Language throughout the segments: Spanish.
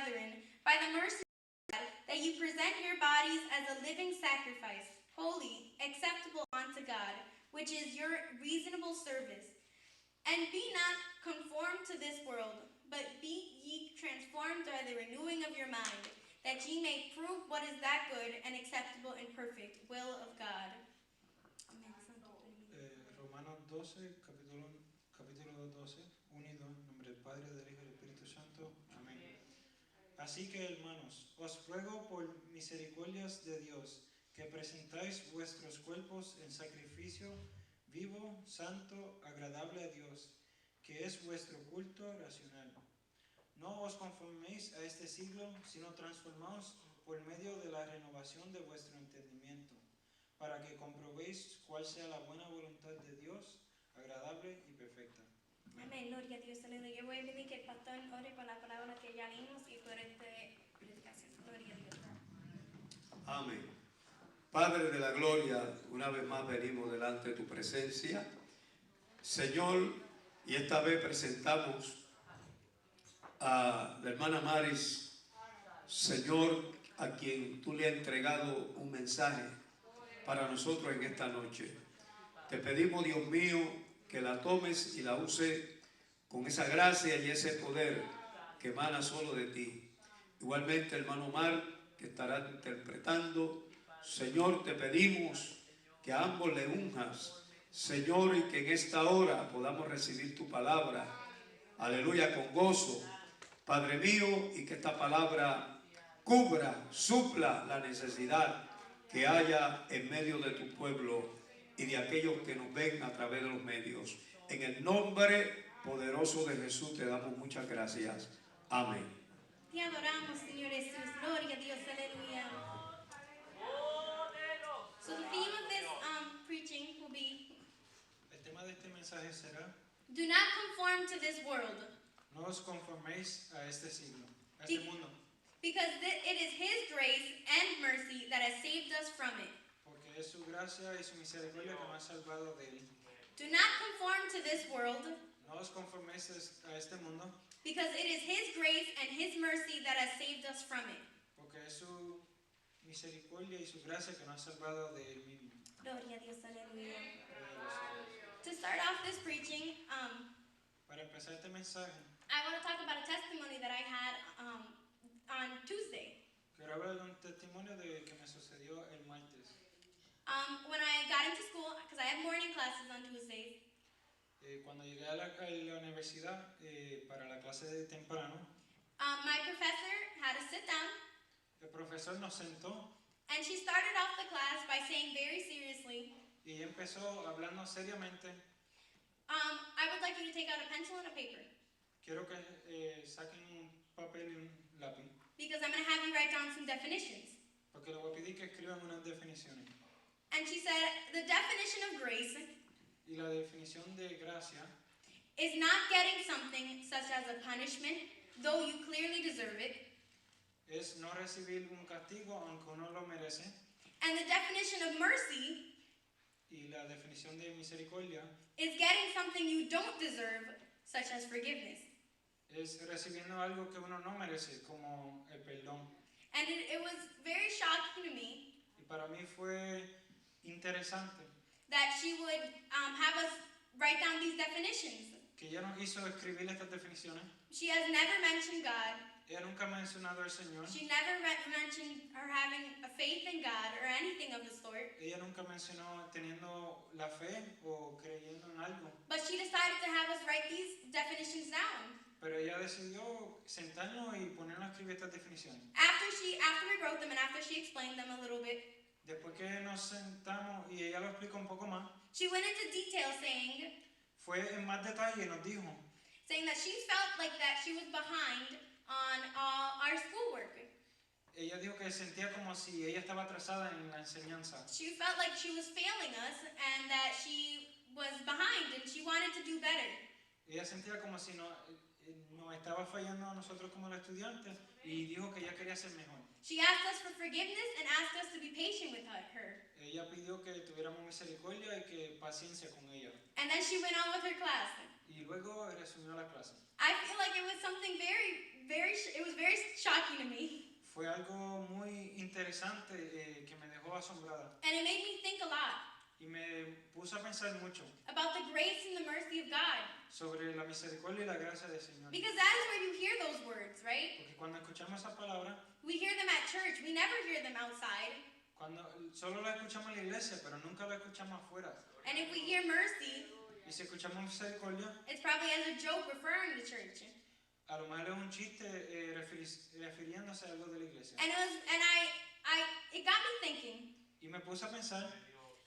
brethren, by the mercy of God, that you present your bodies as a living sacrifice, holy, acceptable unto God, which is your reasonable service. And be not conformed to this world, but be ye transformed by the renewing of your mind, that ye may prove what is that good and acceptable and perfect will of God. Amen. Romanos 12, capítulo 12, unido en nombre del Padre, del Hijo y del Espíritu Santo. Amén. Así que, hermanos, os ruego por misericordias de Dios que presentáis vuestros cuerpos en sacrificio vivo, santo, agradable a Dios, que es vuestro culto racional. No os conforméis a este siglo, sino transformaos por medio de la renovación de vuestro entendimiento, para que comprobéis cuál sea la buena voluntad de Dios, agradable y perfecta. Amén, gloria a Dios, aleluya. Yo voy a pedir que el pastor ore por la palabra que ya leímos y por esta predicación. Gloria a Dios. Amén. Padre de la gloria, una vez más venimos delante de tu presencia, Señor, y esta vez presentamos a la hermana Amaris, Señor, a quien tú le has entregado un mensaje para nosotros en esta noche. Te pedimos, Dios mío, que la tomes y la uses con esa gracia y ese poder que emana solo de ti. Igualmente, hermano Omar, que estará interpretando. Señor, te pedimos que a ambos le unjas, Señor, y que en esta hora podamos recibir tu palabra, aleluya, con gozo, Padre mío, y que esta palabra cubra, supla la necesidad que haya en medio de tu pueblo y de aquellos que nos ven a través de los medios. En el nombre poderoso de Jesús te damos muchas gracias. Amén. Te adoramos, Señor Jesús. Gloria a Dios, aleluya. So the theme of this preaching will be, El tema de este mensaje será: do not conform to this world. no os conforméis a este siglo, a este mundo, Because it is His grace and mercy that has saved us from it. porque es su gracia y su misericordia que nos ha salvado de él. Do not conform to this world, No os conforméis a este mundo, because it is His grace and His mercy that has saved us from it. porque es su misericordia y su gracia que nos ha salvado de él mismo. Gloria a Dios, aleluya. To start off this preaching, Para empezar este mensaje, I want to talk about a testimony that I had on Tuesday. quiero hablar de un testimonio de que me sucedió el martes. When I got into school, because I have morning classes on Tuesdays, Cuando llegué a la universidad para la clase de temprano, my professor had us sit down, el profesor nos sentó and she started off the class by saying very seriously, y empezó hablando seriamente. I would like you to take out a pencil and a paper, Quiero que saquen un papel y un lápiz, because I'm going to have you write down some definitions. porque le voy a pedir que escriban unas definiciones. And she said, the definition of grace Y la definición de gracia is not getting something such as a punishment, though you clearly deserve it. es no recibir un castigo aunque uno lo merece. And the definition of mercy Y la definición de misericordia is getting something you don't deserve, such as forgiveness. es recibiendo algo que uno no merece, como el perdón. And it was very shocking to me Y para mí fue interesante that she would have us write down these definitions. que ella nos hizo escribir estas definiciones. She has never mentioned God. Ella nunca ha mencionado al Señor. She never mentioned her having a faith in God or anything of the sort. Ella nunca mencionó teniendo la fe o creyendo en algo. But she decided to have us write these definitions down. Pero ella decidió sentarnos y ponernos a escribir estas definiciones. After we wrote them and after she explained them a little bit, Después que nos sentamos y ella lo explicó un poco más, she went into detail fue en más detalle y nos dijo saying that she felt like that she was behind on our schoolwork. ella dijo que sentía como si ella estaba atrasada en la enseñanza. She felt like she was failing us and that she was behind and she wanted to do better. Ella sentía como si nos estaba fallando a nosotros como los estudiantes y dijo que ella quería ser mejor. She asked us for forgiveness and asked us to be patient with her. Ella pidió que tuviéramos misericordia y que paciencia con ella. And then she went on with her class. Y luego resumió la clase. I feel like it was something very shocking to me. Fue algo muy interesante que me dejó asombrada. And it made me think a lot Y me puso a pensar mucho about the grace and the mercy of God. sobre la misericordia y la gracia del Señor. Because that is where you hear those words, right? Porque cuando escuchamos esa palabra, We hear them at church. We never hear them outside. cuando solo la escuchamos en la iglesia, pero nunca la escuchamos afuera. And if we hear mercy, Y si escuchamos misericordia, it's probably as a joke referring to church. a lo mejor es un chiste refiriéndose a algo de la iglesia. And it got me thinking Y me puse a pensar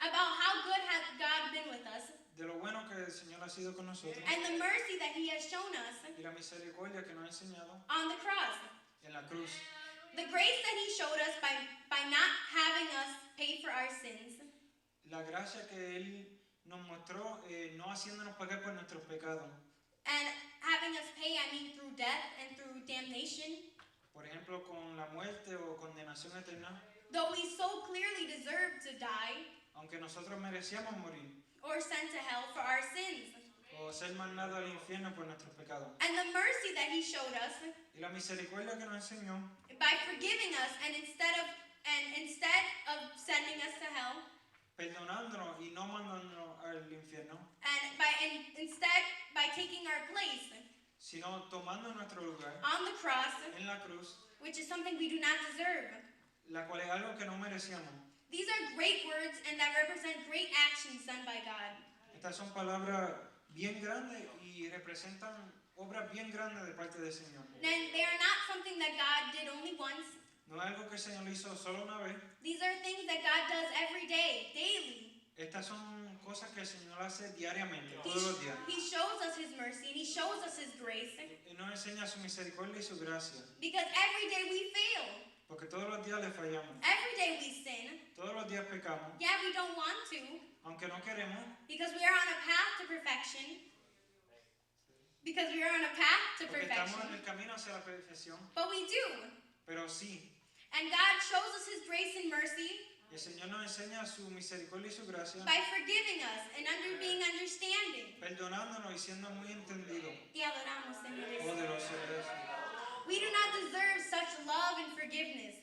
about how good has God been with us de lo bueno que el Señor ha sido con nosotros and the mercy that He has shown us y la misericordia que nos ha enseñado on the cross. en la cruz. The grace that He showed us by not having us pay for our sins. La gracia que Él nos mostró no haciéndonos pagar por nuestros pecados. And having us pay, I mean through death and through damnation. Por ejemplo, con la muerte o condenación eterna. Though we so clearly deserve to die Aunque nosotros merecíamos morir or sent to hell for our sins. o ser mandados al infierno por nuestros pecados. And the mercy that He showed us Y la misericordia que nos enseñó by forgiving us and instead of sending us to hell, perdonándonos y no mandándonos al infierno, and instead by taking our place sino tomando nuestro lugar on the cross, en la cruz, which is something we do not deserve. la cual es algo que no merecíamos. These are great words and that represent great actions done by God. Estas son palabras bien grandes y representan obras bien grandes de parte del Señor. And they are not something that God did only once. No es algo que el Señor hizo solo una vez. These are things that God does every day, daily. Estas son cosas que el Señor hace diariamente, todos los días. He shows us His mercy and He shows us His grace. Él nos enseña su misericordia y su gracia. Because every day we fail. Porque todos los días le fallamos. Every day we sin. Todos los días pecamos. Yeah, we don't want to. Aunque no queremos. Because we are on a path to perfection. Because we are on a path to Porque estamos en perfection. el camino hacia la perfección. But we do. Pero sí. And God shows us His grace and mercy Y el Señor nos enseña su misericordia y su gracia. by forgiving us and being understanding. Perdonándonos y siendo muy entendido. Te adoramos, Señor. Poderoso eres. We do not deserve such love and forgiveness.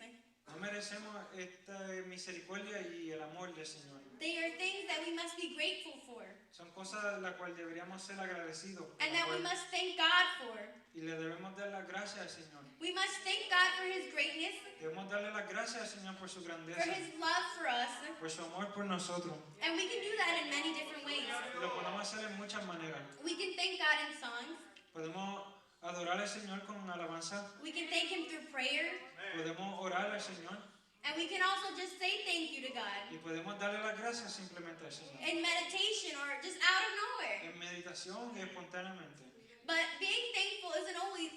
No merecemos esta misericordia y el amor del Señor. They are things that we must be grateful for Son cosas de las cuales deberíamos ser agradecidos. and that we must thank God for. Y le debemos dar las gracias al Señor. We must thank God for His greatness, Debemos darle las gracias al Señor por su for grandeza, His love for us, por su amor por nosotros. and we can do that in many different ways. Y lo podemos hacer en muchas maneras. We can thank God in songs. Podemos adorar al Señor con alabanza. We can thank Him through prayer. Podemos orar al Señor. And we can also just say thank you to God Y podemos darle las gracias simplemente al Señor. in meditation or just out of nowhere. En meditación y espontáneamente. But being thankful isn't only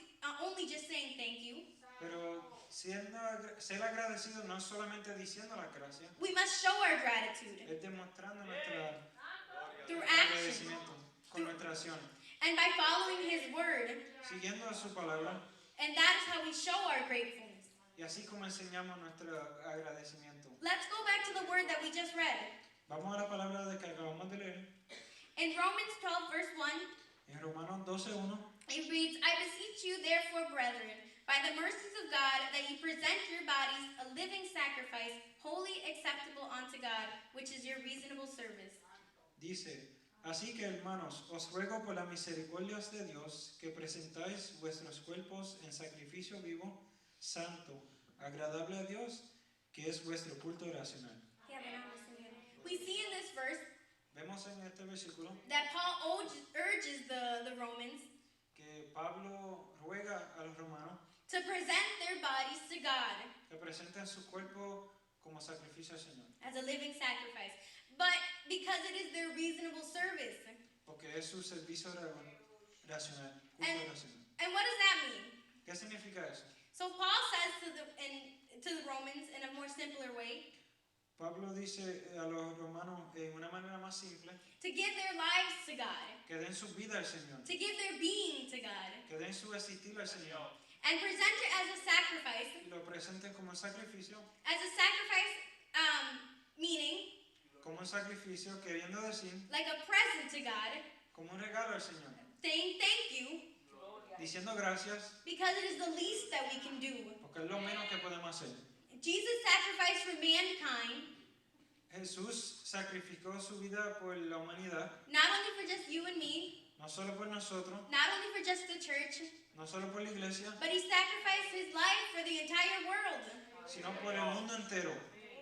just saying thank you. Pero ser agradecido no es solamente diciendo las gracias, We must show our gratitude es demostrando nuestro through action agradecimiento con nuestra acción, and by following His word. siguiendo su palabra. And that is how we show our gratefulness. Y así como enseñamos nuestro agradecimiento. Let's go back to the word that we just read. Vamos a la palabra de que acabamos de leer. In Romans 12, verse 1, En Romanos 12:1 it reads, I beseech you, therefore, brethren, by the mercies of God, that you present your bodies a living sacrifice, holy, acceptable unto God, which is your reasonable service. dice, así que hermanos, os ruego por las misericordias de Dios que presentáis vuestros cuerpos en sacrificio vivo, santo, agradable a Dios, que es vuestro culto racional. We see in this verse Vemos en este versículo that Paul urges the Romans que Pablo ruega a los romanos to present their bodies to God que presenten su cuerpo como sacrificio al Señor, as a living sacrifice, but because it is their reasonable service. porque es su servicio racional, culto racional. And what does that mean? ¿Qué significa eso? So Paul says to the Romans in a more simpler way Pablo dice a los romanos en una manera más simple to give their lives to God, que den su vida al Señor, to give their being to God, que den su existir al Señor and present it as a sacrifice. y lo presenten como un sacrificio, Meaning como un sacrificio queriendo decir like a present to God, como un regalo al Señor, saying thank you diciendo gracias because it is the least that we can do. hacer. Jesus sacrificed for mankind, Jesús sacrificó su vida por la humanidad, not only for just you and me, no solo por nosotros, not only for just the church, no solo por la iglesia, but he sacrificed his life for the entire world, sino por el mundo entero,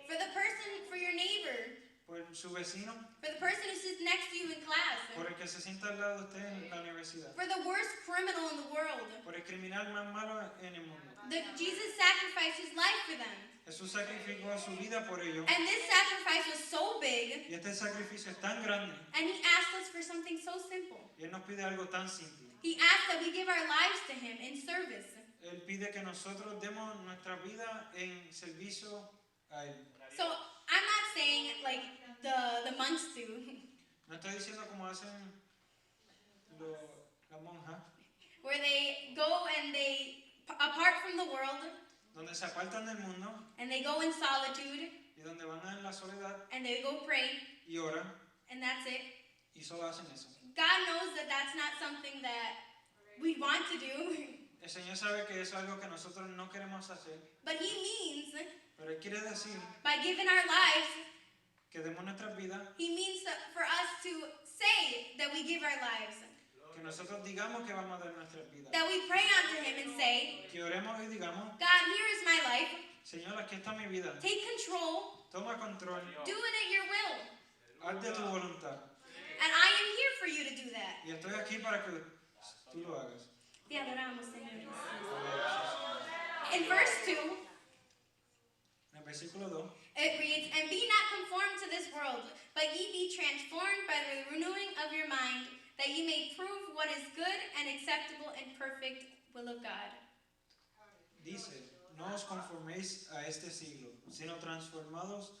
for the person, for your neighbor, por su vecino, for the person who sits next to you in class, por el que se sienta al lado de usted en la universidad, for the worst criminal in the world. por el criminal más malo en el mundo. Jesus sacrificed his life for them. Jesús sacrificó su vida por ellos. And this sacrifice was so big, Y este sacrificio es tan grande. and he asked us for something so simple. Y Él nos pide algo tan simple. He asked that we give our lives to him in service. Él pide que nosotros demos nuestra vida en servicio a Él. So I'm not saying like the monks do, No estoy diciendo como hacen las monjas, where they go and they apart from the world, donde se apartan del mundo and they go in solitude, y donde van en la soledad and they go pray, y oran and that's it. y solo hacen eso. God knows that that's not something that we want to do, El Señor sabe que eso es algo que nosotros no queremos hacer, but he means pero Él quiere decir by giving our lives, que demos nuestras vidas, he means for us to say that we give our lives, que nosotros digamos que vamos a dar nuestras vidas, that we pray unto him and say, que oremos y digamos, God, here is my life, Señor, aquí está mi vida, take control, toma control, do it at your will, haz de tu voluntad. and I am here for you to do that. Y estoy aquí para que tú lo hagas. Te adoramos, Señor. In verse 2, En el versículo 2, it reads, and be not conformed to this world, but ye be transformed by the renewing of your mind, that ye may prove what is good and acceptable and perfect will of God. dice, no os conforméis a este siglo, sino transformados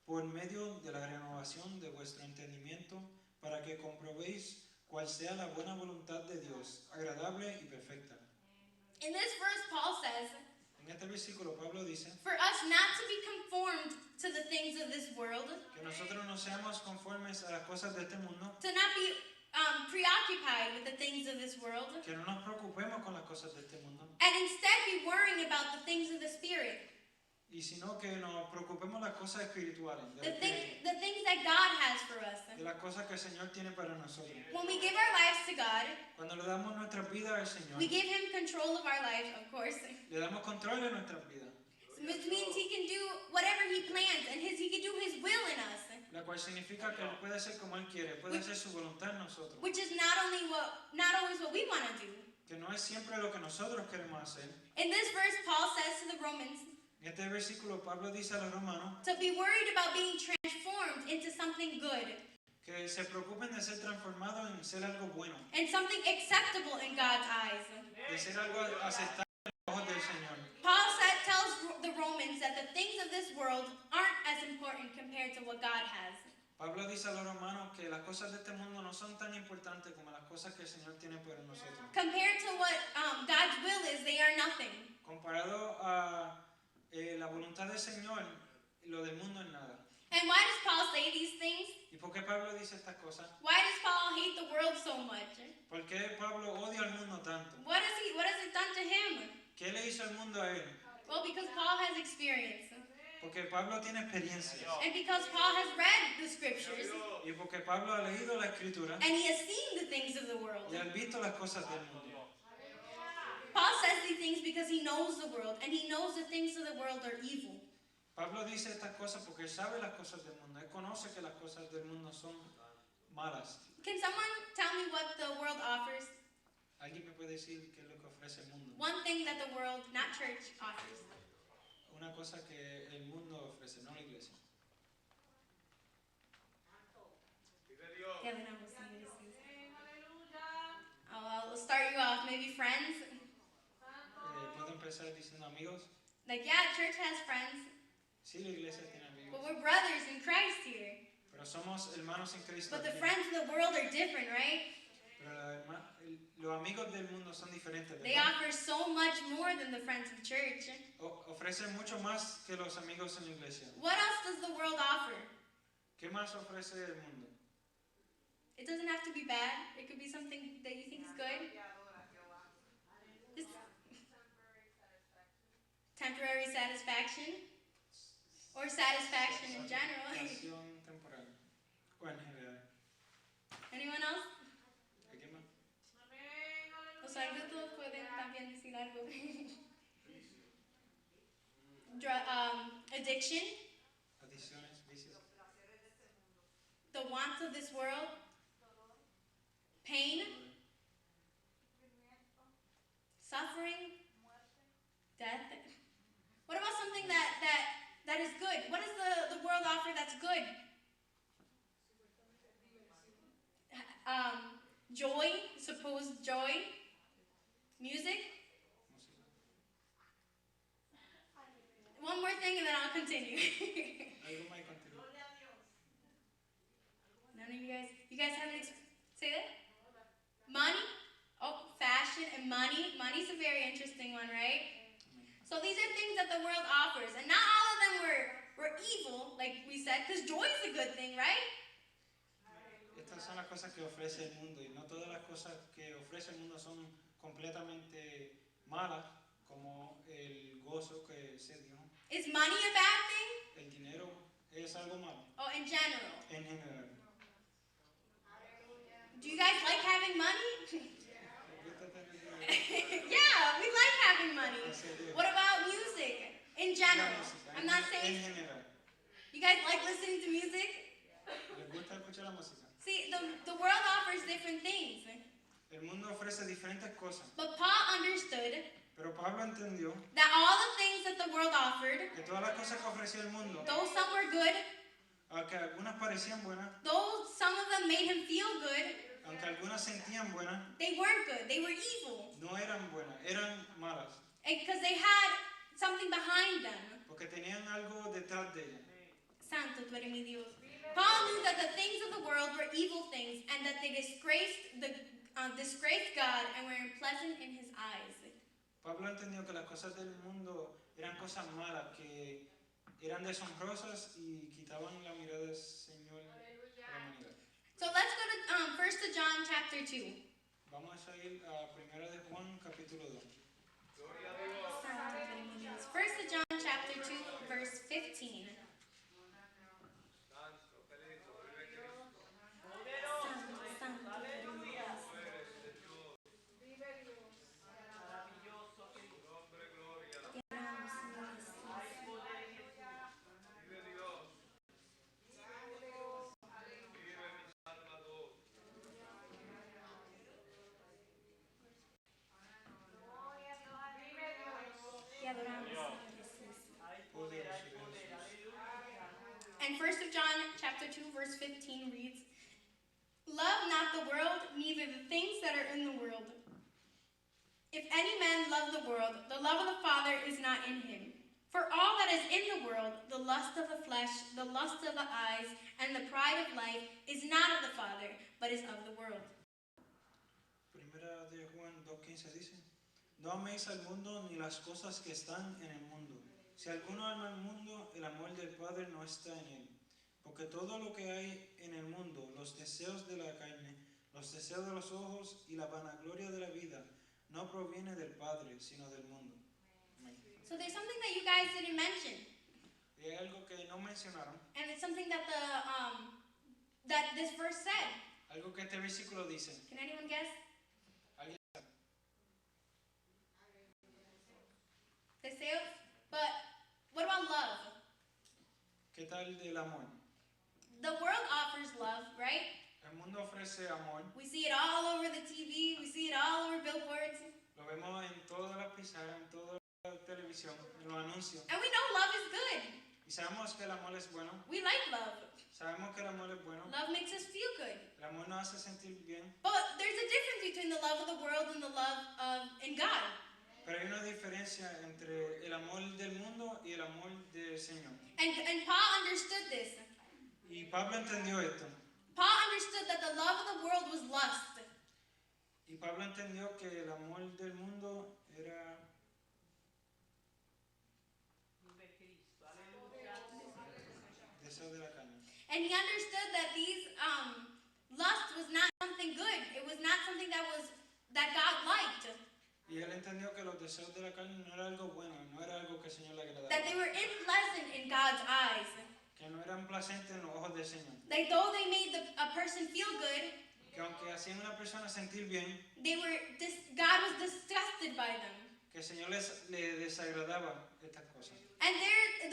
por medio de la renovación de vuestro entendimiento, para que comprobéis cuál sea la buena voluntad de Dios, agradable y perfecta. In this verse, Paul says, En este versículo Pablo dice for us not to be conformed to the things of this world, que nosotros no seamos conformes a las cosas de este mundo, to not be preoccupied with the things of this world, que no nos preocupemos con las cosas de este mundo, and instead be worrying about the things of the Spirit, y sino que nos preocupemos las cosas espirituales, the things that God has for us. de las cosas que el Señor tiene para nosotros. When we give our lives to God, Cuando le damos nuestra vida al Señor, we give him control of our lives, of course, le damos control de nuestras vidas, which means he can do whatever he plans and he can do his will in us, la cual significa que Él puede hacer como Él quiere, puede hacer su voluntad en nosotros, which is not always what we want to do. que no es siempre lo que nosotros queremos hacer. In this verse, Paul says to the Romans En este versículo Pablo dice a los romanos to be worried about being transformed into something good que se preocupen de ser transformados en ser algo bueno, and something acceptable in God's eyes. de ser algo aceptable en los ojos del Señor. Paul tells the Romans that the things of this world aren't as important compared to what God has. Pablo dice a los romanos que las cosas de este mundo no son tan importantes como las cosas que el Señor tiene para nosotros. Compared to what God's will is, they are nothing. Comparado a la voluntad del Señor, lo del mundo es nada. And why does Paul say these things? ¿Y por qué Pablo dice estas cosas? Why does Paul hate the world so much? ¿Por qué Pablo odia al mundo tanto? What has it done to him? ¿Qué le hizo el mundo a él? Well, because Paul has experience. Porque Pablo tiene experiencias. And because Paul has read the scriptures. Y porque Pablo ha leído la escritura And he has seen the things of the world. y ha visto las cosas del mundo. Paul says these things because he knows the world. And he knows the things of the world are evil. Pablo dice estas cosas porque él sabe las cosas del mundo. Él conoce que las cosas del mundo son malas. Can someone tell me what the world offers? ¿Alguien me puede decir qué es lo que ofrece el mundo? One thing that the world, not church, offers. Una cosa que el mundo ofrece, no la iglesia. I'll start you off. Maybe friends. Puedo empezar diciendo amigos. Like, yeah, church has friends. Sí, la iglesia tiene But amigos. we're brothers in Christ here. Pero somos hermanos en Cristo. But the aquí. friends of the world are different, right? Pero los amigos del mundo son diferentes, They ¿verdad? offer so much more than the friends of church. Ofrecen mucho más que los amigos en la iglesia. What else does the world offer? ¿Qué más ofrece el mundo? It doesn't have to be bad. It could be something that you think is good. Just temporary satisfaction, or satisfaction in general. Satisfacción temporal. O en general. Anyone else? ¿Alguien más? Los árbitros pueden también decir algo. Addiction, Adicciones, vicios. the wants of this world, pain, suffering, death. What about something that is good? What does the world offer that's good? Joy, supposed joy, music. Música. One more thing and then I'll continue. Algo más y continúa. None of you guys have say that? Money? Oh, fashion and money. Money's a very interesting one, right? So these are things that the world offers. And not all of them were evil, like we said, because joy is a good thing, right? Estas son las cosas que ofrece el mundo y no todas las cosas que ofrece el mundo son completamente malas, como el gozo que se dio. Is money a bad thing? El dinero es algo malo, Oh, in general. en general. Do you guys like having money? ¿Te gusta tener dinero? Yeah, we like having money. En serio. What about music? In general. La música, I'm not en saying. general. You guys like listening to music? ¿Les gusta escuchar la música? See, the world offers different things. El mundo ofrece diferentes cosas, But Paul understood pero Pablo entendió that all the things that the world offered, que todas las cosas que ofrecía el mundo, though some were good, aunque algunas parecían buenas, though some of them made him feel good, aunque algunas sentían buenas, they weren't good. They were evil. no eran buenas, eran malas, Because they had something behind them. porque tenían algo detrás de ellas. Santo tú eres mi Dios. Paul knew that the things of the world were evil things and that they disgraced God and were unpleasant in his eyes. Pablo entendió que las cosas del mundo eran cosas malas, que eran deshonrosas y quitaban la mirada del Señor de la humanidad. So let's go to 1 John chapter 2. Vamos a ir a 1 de Juan capítulo 2. 1 John chapter 2 verse 15. And 1 John chapter 2 verse 15 reads, "Love not the world, neither the things that are in the world. If any man love the world, the love of the Father is not in him. For all that is in the world, the lust of the flesh, the lust of the eyes, and the pride of life, is not of the Father, but is of the world." Primera de Juan 2:15 dice, no améis al mundo ni las cosas que están en el mundo. Si alguno ama al mundo, el amor del Padre no está en él. Porque todo lo que hay en el mundo, los deseos de la carne, los deseos de los ojos y la vanagloria de la vida, no proviene del Padre, sino del mundo. Amén. So there's something that you guys didn't mention, Y hay algo que no mencionaron, and it's something that that this verse said. algo que este versículo dice. Can anyone guess? ¿Alguien sabe? Deseos? But what about love? ¿Qué tal del amor? The world offers love, right? El mundo ofrece amor. We see it all over the TV. We see it all over billboards. Lo vemos en todas las pizarras, en toda la televisión, en los anuncios. And we know love is good. Y sabemos que el amor es bueno. We like love. Sabemos que el amor es bueno. Love makes us feel good. El amor nos hace sentir bien. But there's a difference between the love of the world and the love in God. Pero hay una diferencia entre el amor del mundo y el amor del Señor. And Paul understood this. Y Pablo entendió esto. Paul understood that the love of the world was lust. Y Pablo entendió que el amor del mundo era deseo de la carne. And he understood that these lust was not something good. It was not something that God liked. Y Y él entendió que los deseos de la carne no era algo bueno, no era algo que el Señor le agradaba. That they were unpleasant in God's eyes. Que no eran placentes en los ojos del Señor. Like though they made a person feel good, Que aunque hacían a una persona sentir bien, God was disgusted by them. que el Señor le desagradaba estas cosas. And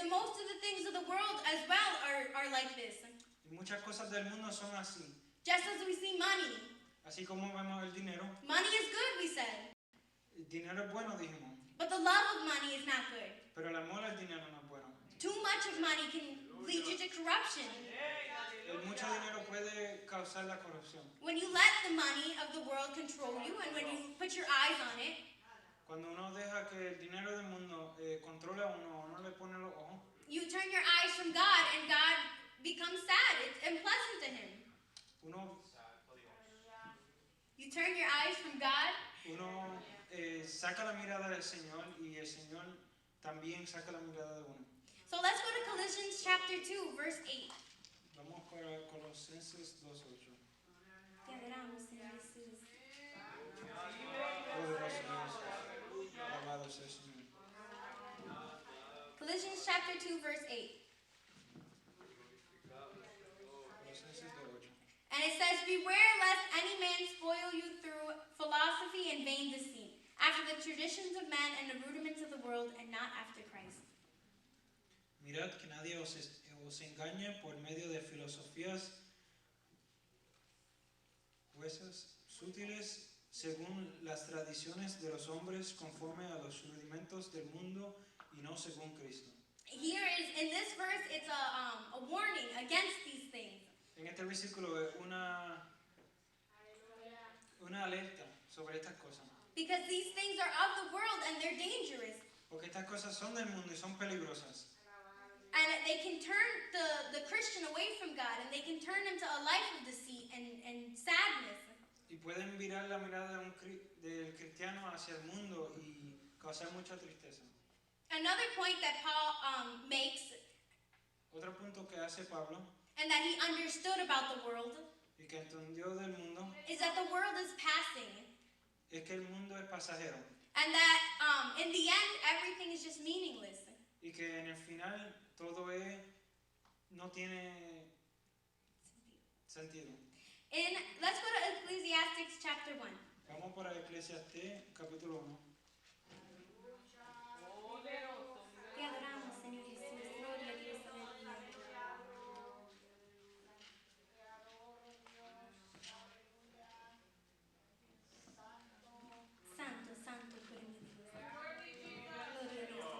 most of the things of the world as well are like this. Y muchas cosas del mundo son así. Just as we see money. Así como vemos el dinero. Money is good, we said. El dinero es bueno, dijimos. But the love of money is not good. Pero el amor al dinero no es bueno. Too much of money can lead you to corruption. El mucho dinero puede causar la corrupción. When you let the money of the world control you and when you put your eyes on it, Cuando uno deja que el dinero del mundo controle a uno, no le pone los ojos, you turn your eyes from God and God becomes sad. It's unpleasant to him. You turn your eyes from God. Uno saca la mirada del Señor y el Señor también saca la mirada de uno. So let's go to Colossians chapter 2, verse 8. Vamos para Colosenses 2:8. Te adoramos, Señor Jesús. Poderoso Dios, alabado sea el Señor. Colossians chapter 2, verse 8. Colosenses 2:8. And it says, beware lest any man spoil you through philosophy and vain deceit, after the traditions of men and the rudiments of the world, and not after Christ. Mirad que nadie os engañe por medio de filosofías huesas, sutiles, según las tradiciones de los hombres, conforme a los rudimentos del mundo y no según Cristo. Here is, in this verse, it's a warning against these things. En este versículo es una alerta sobre estas cosas. Because these things are of the world and they're dangerous. Porque estas cosas son del mundo y son peligrosas. And they can turn the Christian away from God, and they can turn him to a life of deceit and sadness. Y pueden virar la mirada del cristiano hacia el mundo y causar mucha tristeza. Another point that Paul makes, Otro punto que hace Pablo, and that he understood about the world, y que entendió del mundo, is that the world is passing. es que el mundo es pasajero. And that in the end, everything is just meaningless. Y que en el final todo no tiene sentido. Let's go to Ecclesiastes chapter 1. Vamos para Ecclesiastes capítulo 1. Te adoramos, Señor Jesús. Gloria a Dios. Aleluya. Santo, santo, tú eres mi Dios. Gloria a Dios. Aleluya.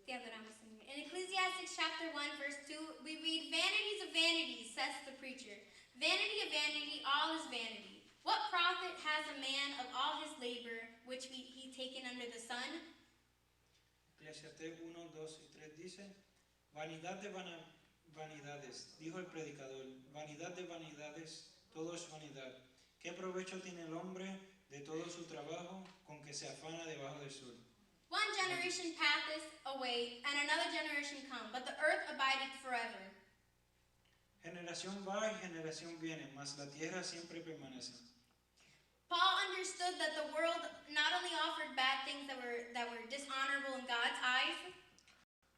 Te adoramos, Señor. In Ecclesiastes chapter 1, verse 2, we read, vanities of vanities, says the preacher. Vanity of vanity, all is vanity. What profit has a man of all his labor, which he taken under the sun? Ecclesiastes 1, 2 y 3 dice, vanidad de vanidades, dijo el predicador, vanidad de vanidades, todo es vanidad. ¿Qué provecho tiene el hombre de todo su trabajo con que se afana debajo del sol? One generation passeth away, and another generation come, but the earth abideth forever. Generación va y generación viene, mas la tierra siempre permanece. Paul understood that the world not only offered bad things that were dishonorable in God's eyes,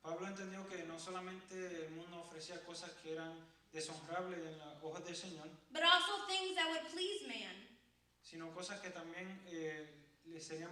Pablo entendió que no solamente el mundo ofrecía cosas que eran deshonrables en los ojos del Señor, but also things that would please man. sino cosas que también le serían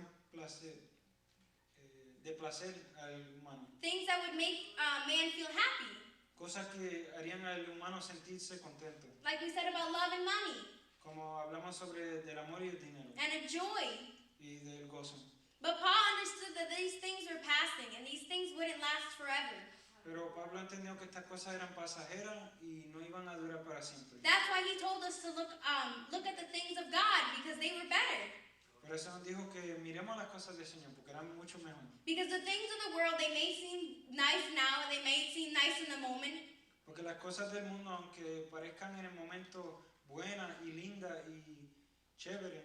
de placer al humano. Things that would make man feel happy. Cosas que harían al humano sentirse contento. Like we said about love and money, Como hablamos sobre del amor y el dinero and a joy. y del gozo. But Paul understood that these things were passing, and these things wouldn't last forever. Pero Pablo entendió que estas cosas eran pasajeras y no iban a durar para siempre. That's why he told us to look at the things of God, because they were better. Por eso nos dijo que miremos las cosas del Señor, porque eran mucho mejor. Because the things of the world, they may seem nice now, they may seem nice in the moment, Porque las cosas del mundo, aunque parezcan en el momento buenas y lindas y chéveres,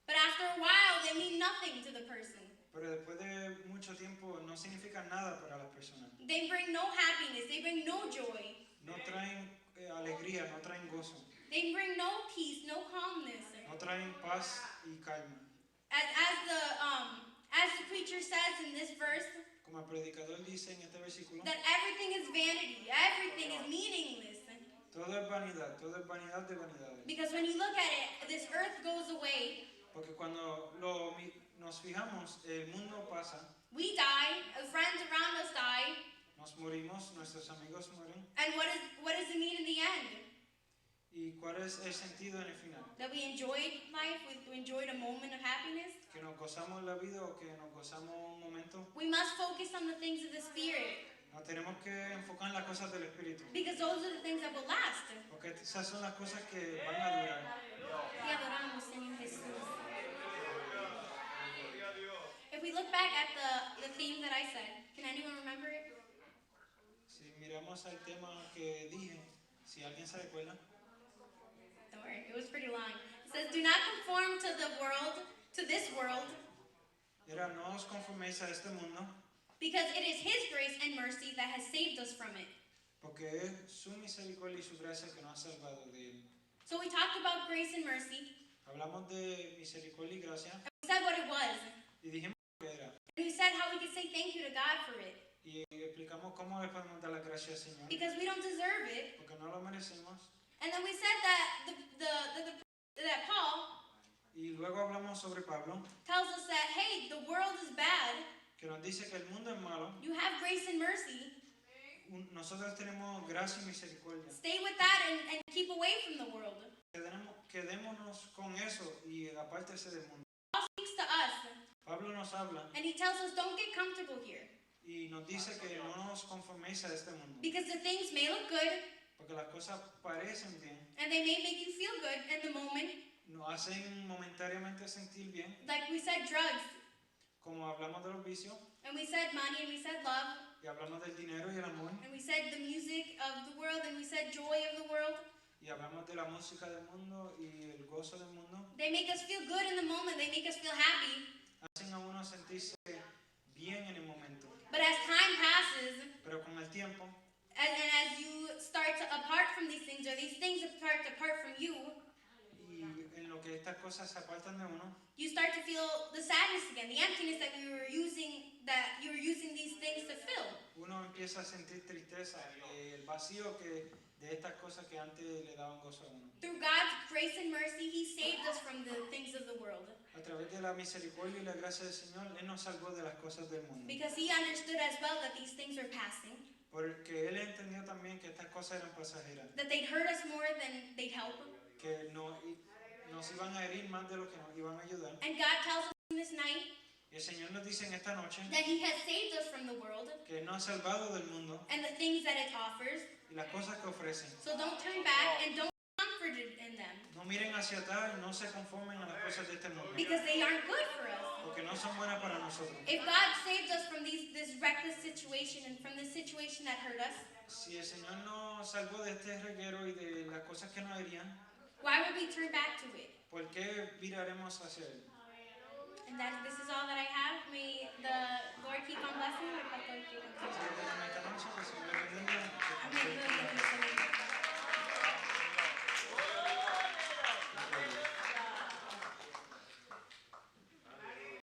but after a while, they mean nothing to the person. pero después de mucho tiempo no significan nada para las personas. They bring no happiness. They bring no joy. No traen alegría, no traen gozo, They bring no peace, no calmness. no traen paz y calma. As the preacher says in this verse, Como el predicador dice en este versículo, that everything is vanity. Everything is meaningless. todo es vanidad de vanidades. Because when you look at it, this earth goes away. Porque cuando nos fijamos, el mundo pasa, We die. Friends around us die. nos morimos, nuestros amigos mueren. And what does it mean in the end? ¿Y cuál es el sentido en el final? That we enjoyed life. We enjoyed a moment of happiness. ¿Que nos gozamos la vida o que nos gozamos un momento? We must focus on the things of the Spirit. Nos tenemos que enfocar en las cosas del Espíritu. Because those are the things that will last. Porque esas son las cosas que van a durar. Te adoramos, Señor Jesús. If we look back at the theme that I said, can anyone remember it? Si miramos al tema que dije, si alguien se recuerda, Don't worry, it was pretty long. It says, do not conform to this world, era no os conforméis a este mundo, because it is His grace and mercy that has saved us from it. porque es su misericordia y su gracia que nos ha salvado de él. So we talked about grace and mercy, Hablamos de misericordia y gracia and we said what it was. y dijimos que era. And we said how we could say thank you to God for it, Y explicamos cómo le podemos dar las gracias al Señor, because we don't deserve it. porque no lo merecemos. And then we said that that Paul Y luego hablamos sobre Pablo, tells us that, hey, the world is bad. que nos dice que el mundo es malo. You have grace and mercy. Nosotros tenemos gracia y misericordia. Stay with that and keep away from the world. Quedémonos con eso y apártese del mundo. Paul speaks to us, Pablo nos habla and he tells us, don't get comfortable here. y nos dice que no nos conforméis a este mundo. Because the things may look good, Porque las cosas parecen bien, and they may make you feel good in the moment. nos hacen momentáneamente sentir bien, Like we said, drugs, como hablamos de los vicios, and we said money, and we said love, y hablamos del dinero y el amor, and we said the music of the world, and we said joy of the world. y hablamos de la música del mundo y el gozo del mundo. They make us feel good in the moment. They make us feel happy. Hacen a uno sentirse bien en el momento. But as time passes, Pero con el tiempo, and as you start to apart from these things, or these things start to apart from you, y en lo que estas cosas se apartan de uno, you start to feel the sadness again, the emptiness that you were using these things to fill. uno empieza a sentir tristeza, el vacío de estas cosas que antes le daban gozo a uno. Through God's grace and mercy, He saved us from the things of the world. A través de la misericordia y la gracia del Señor, Él nos salvó de las cosas del mundo. Because He understood as well that these things are passing, Porque Él entendió también que estas cosas eran pasajeras, that they'd hurt us more than they'd help. que nos iban a herir más de lo que nos iban a ayudar. And God tells us in this night Y el Señor nos dice en esta noche that He has saved us from the world que Él nos ha salvado del mundo and the things that it offers. y las cosas que ofrecen. So don't turn back and don't be comforted in them, No miren hacia atrás y no se conformen a las cosas de este mundo, because they aren't good for us. porque no son buenas para nosotros. If God saved us from this reckless situation and from this situation that hurt us, Si el Señor nos salvó de este reguero y de las cosas que nos herían, why would we turn back to it? ¿por qué viraremos hacia Él? And this is all that I have. May the